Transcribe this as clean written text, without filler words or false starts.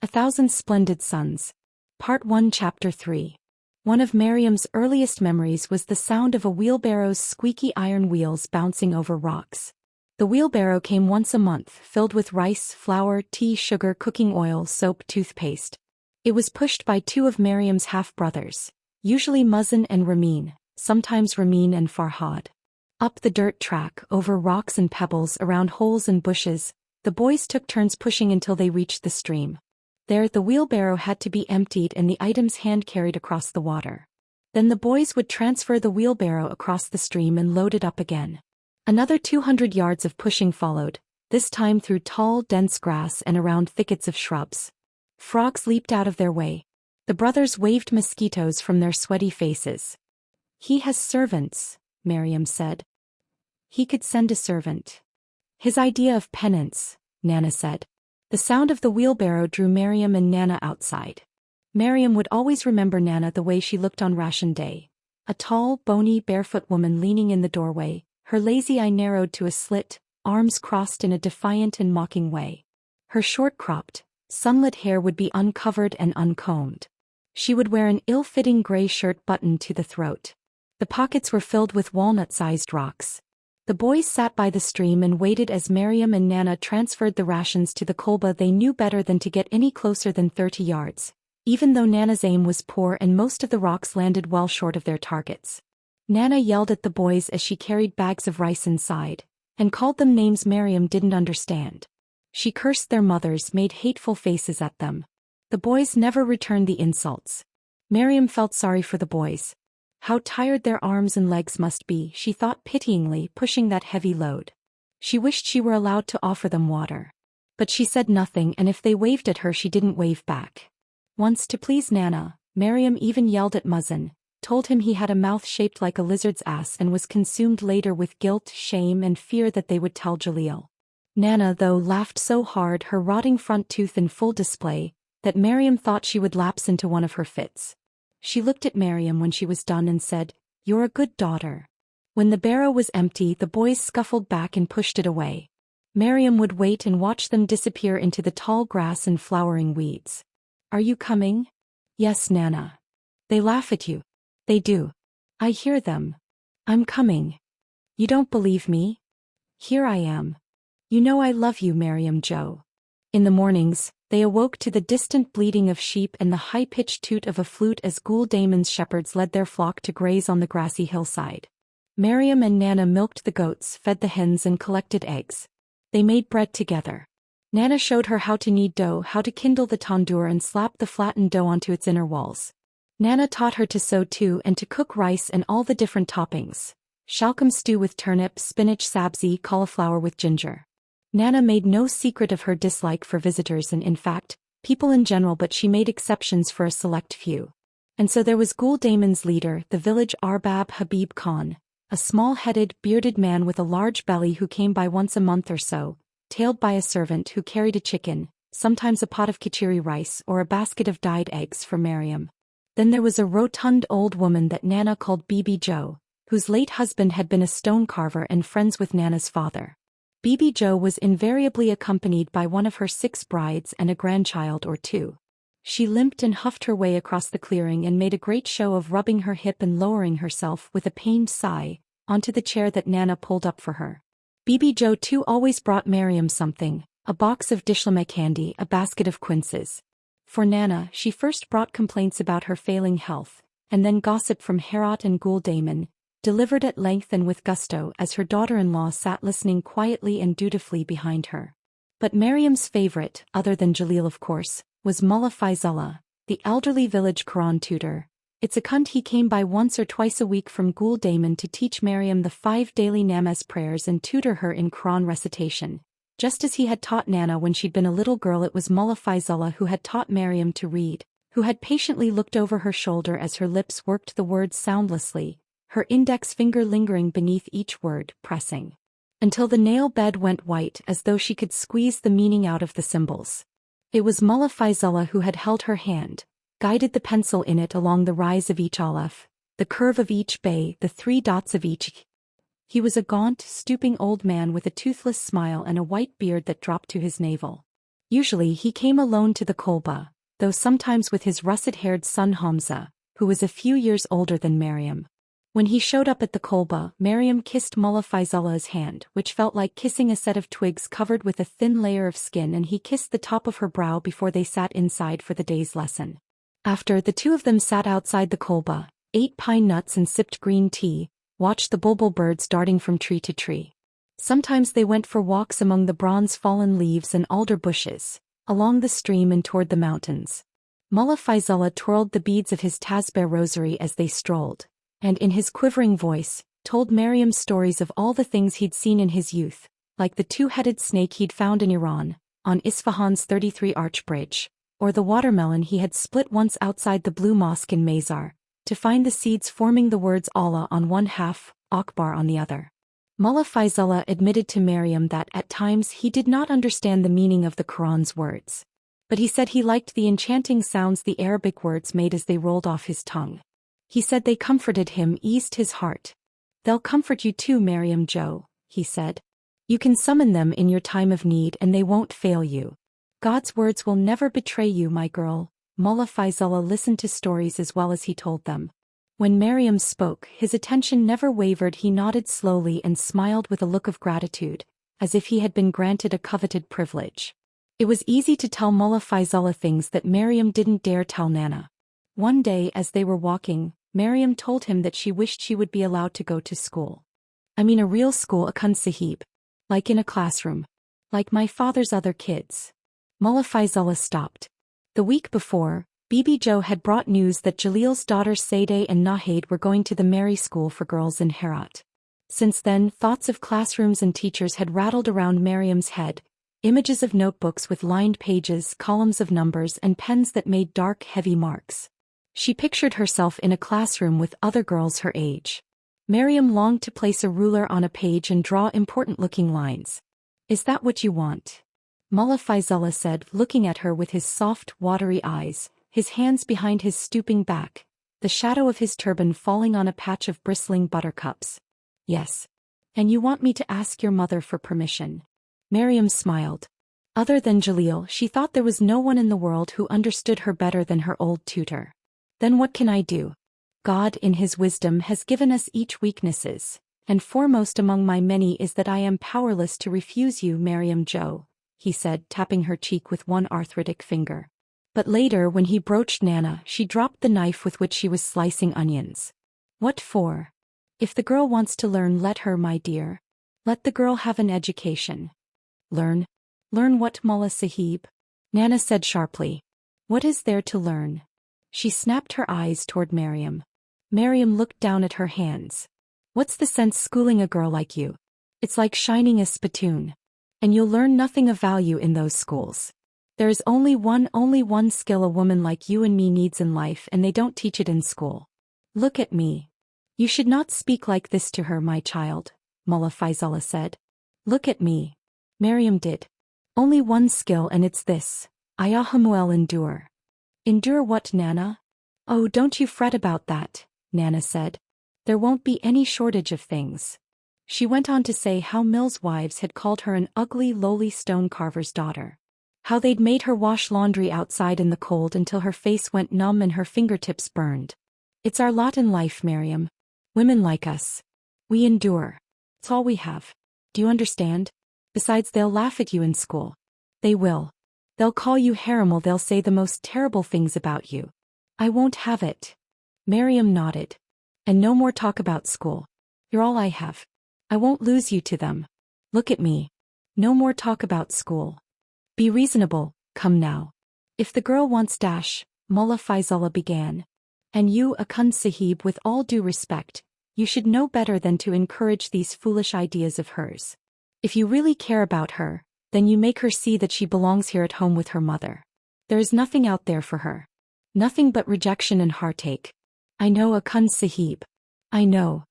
Thousand Splendid Suns. Part 1 Chapter 3. One of Mariam's earliest memories was the sound of a wheelbarrow's squeaky iron wheels bouncing over rocks. The wheelbarrow came once a month, filled with rice, flour, tea, sugar, cooking oil, soap, toothpaste. It was pushed by two of Mariam's half-brothers, usually Muzzin and Ramin, sometimes Ramin and Farhad. Up the dirt track, over rocks and pebbles, around holes and bushes, the boys took turns pushing until they reached the stream. There, the wheelbarrow had to be emptied and the items hand-carried across the water. Then the boys would transfer the wheelbarrow across the stream and load it up again. Another 200 yards of pushing followed, this time through tall, dense grass and around thickets of shrubs. Frogs leaped out of their way. The brothers waved mosquitoes from their sweaty faces. "He has servants," Mariam said. "He could send a servant." "His idea of penance," Nana said. The sound of the wheelbarrow drew Mariam and Nana outside. Mariam would always remember Nana the way she looked on ration day. A tall, bony, barefoot woman leaning in the doorway, her lazy eye narrowed to a slit, arms crossed in a defiant and mocking way. Her short-cropped, sunlit hair would be uncovered and uncombed. She would wear an ill-fitting gray shirt buttoned to the throat. The pockets were filled with walnut-sized rocks. The boys sat by the stream and waited as Mariam and Nana transferred the rations to the kolba. They knew better than to get any closer than 30 yards, even though Nana's aim was poor and most of the rocks landed well short of their targets. Nana yelled at the boys as she carried bags of rice inside, and called them names Mariam didn't understand. She cursed their mothers, made hateful faces at them. The boys never returned the insults. Mariam felt sorry for the boys. How tired their arms and legs must be, she thought pityingly, pushing that heavy load. She wished she were allowed to offer them water. But she said nothing, and if they waved at her she didn't wave back. Once, to please Nana, Mariam even yelled at Muzzin, told him he had a mouth shaped like a lizard's ass and was consumed later with guilt, shame and fear that they would tell Jalil. Nana, though, laughed so hard, her rotting front tooth in full display, that Mariam thought she would lapse into one of her fits. She looked at Mariam when she was done and said, "You're a good daughter." When the barrow was empty, the boys scuffled back and pushed it away. Mariam would wait and watch them disappear into the tall grass and flowering weeds. "Are you coming?" "Yes, Nana." "They laugh at you." "They do." "I hear them." "I'm coming." "You don't believe me?" "Here I am." "You know I love you, Mariam Jo." In the mornings, they awoke to the distant bleating of sheep and the high-pitched toot of a flute as Ghul Damon's shepherds led their flock to graze on the grassy hillside. Mariam and Nana milked the goats, fed the hens and collected eggs. They made bread together. Nana showed her how to knead dough, how to kindle the tandoor and slap the flattened dough onto its inner walls. Nana taught her to sew too and to cook rice and all the different toppings. Shalcom stew with turnip, spinach, sabzi, cauliflower with ginger. Nana made no secret of her dislike for visitors and, in fact, people in general, but she made exceptions for a select few. And so there was Ghul Damon's leader, the village Arbab Habib Khan, a small-headed, bearded man with a large belly who came by once a month or so, tailed by a servant who carried a chicken, sometimes a pot of khichdi rice or a basket of dyed eggs for Mariam. Then there was a rotund old woman that Nana called Bibi Jo, whose late husband had been a stone carver and friends with Nana's father. Bibi Jo was invariably accompanied by one of her 6 brides and a grandchild or 2. She limped and huffed her way across the clearing and made a great show of rubbing her hip and lowering herself with a pained sigh onto the chair that Nana pulled up for her. Bibi Jo too always brought Mariam something, a box of dishlame candy, a basket of quinces. For Nana, she first brought complaints about her failing health, and then gossip from Herat and Ghul Damon, delivered at length and with gusto as her daughter-in-law sat listening quietly and dutifully behind her. But Mariam's favorite, other than Jalil of course, was Mullah Faizullah, the elderly village Quran tutor. It's a cunt he came by once or twice a week from Ghul Damon to teach Mariam the 5 daily namaz prayers and tutor her in Quran recitation. Just as he had taught Nana when she'd been a little girl, it was Mullah Faizullah who had taught Mariam to read, who had patiently looked over her shoulder as her lips worked the words soundlessly, her index finger lingering beneath each word, pressing until the nail bed went white as though she could squeeze the meaning out of the symbols. It was Mullah Faizullah who had held her hand, guided the pencil in it along the rise of each aleph, the curve of each bay, the 3 dots of each. He was a gaunt, stooping old man with a toothless smile and a white beard that dropped to his navel. Usually he came alone to the kolba, though sometimes with his russet-haired son Hamza, who was a few years older than Mariam. When he showed up at the kolba, Mariam kissed Mullah Faizullah's hand, which felt like kissing a set of twigs covered with a thin layer of skin, and he kissed the top of her brow before they sat inside for the day's lesson. After, the two of them sat outside the kolba, ate pine nuts and sipped green tea, watched the bulbul birds darting from tree to tree. Sometimes they went for walks among the bronze-fallen leaves and alder bushes, along the stream and toward the mountains. Mullah Faizullah twirled the beads of his tasbih rosary as they strolled, and in his quivering voice, told Mariam stories of all the things he'd seen in his youth, like the two-headed snake he'd found in Iran, on Isfahan's 33-arch bridge, or the watermelon he had split once outside the Blue Mosque in Mazar, to find the seeds forming the words Allah on one half, Akbar on the other. Mullah Faizullah admitted to Mariam that at times he did not understand the meaning of the Quran's words. But he said he liked the enchanting sounds the Arabic words made as they rolled off his tongue. He said they comforted him, eased his heart. "They'll comfort you too, Mariam Jo," he said. "You can summon them in your time of need and they won't fail you. God's words will never betray you, my girl." Mullah Faizullah listened to stories as well as he told them. When Mariam spoke, his attention never wavered. He nodded slowly and smiled with a look of gratitude, as if he had been granted a coveted privilege. It was easy to tell Mullah Faizullah things that Mariam didn't dare tell Nana. One day as they were walking, Mariam told him that she wished she would be allowed to go to school. "I mean a real school, a Kun Sahib. Like in a classroom. Like my father's other kids." Mullah Faizullah stopped. The week before, Bibi Jo had brought news that Jalil's daughters Saideh and Nahid were going to the Mary School for Girls in Herat. Since then, thoughts of classrooms and teachers had rattled around Mariam's head, images of notebooks with lined pages, columns of numbers, and pens that made dark, heavy marks. She pictured herself in a classroom with other girls her age. Mariam longed to place a ruler on a page and draw important-looking lines. "Is that what you want?" Mullah Faizullah said, looking at her with his soft, watery eyes, his hands behind his stooping back, the shadow of his turban falling on a patch of bristling buttercups. "Yes. And you want me to ask your mother for permission?" Mariam smiled. Other than Jalil, she thought there was no one in the world who understood her better than her old tutor. "Then what can I do? God in his wisdom has given us each weaknesses, and foremost among my many is that I am powerless to refuse you, Mariam Jo," he said, tapping her cheek with one arthritic finger. But later, when he broached Nana, she dropped the knife with which she was slicing onions. "What for? If the girl wants to learn, let her, my dear. Let the girl have an education." "Learn? Learn what, Mullah Sahib?" Nana said sharply. "What is there to learn?" She snapped her eyes toward Mariam. Mariam looked down at her hands. "What's the sense schooling a girl like you? It's like shining a spittoon. And you'll learn nothing of value in those schools. There is only one skill a woman like you and me needs in life, and they don't teach it in school. Look at me." "You should not speak like this to her, my child," Mullah Faizullah said. "Look at me." Mariam did. "Only one skill, and it's this. Ayahamuel, endure." "Endure what, Nana?" "Oh, don't you fret about that," Nana said. "There won't be any shortage of things." She went on to say how Mill's wives had called her an ugly, lowly stone carver's daughter. How they'd made her wash laundry outside in the cold until her face went numb and her fingertips burned. "It's our lot in life, Mariam. Women like us. We endure. It's all we have. Do you understand? Besides, they'll laugh at you in school. They will. They'll call you Haramel, they'll say the most terrible things about you. I won't have it." Mariam nodded. "And no more talk about school. You're all I have. I won't lose you to them. Look at me. No more talk about school. Be reasonable, come now. If the girl wants dash," Mullah Faizullah began. "And you, Akun Sahib, with all due respect, you should know better than to encourage these foolish ideas of hers. If you really care about her, then you make her see that she belongs here at home with her mother. There is nothing out there for her. Nothing but rejection and heartache. I know, Akun Sahib. I know.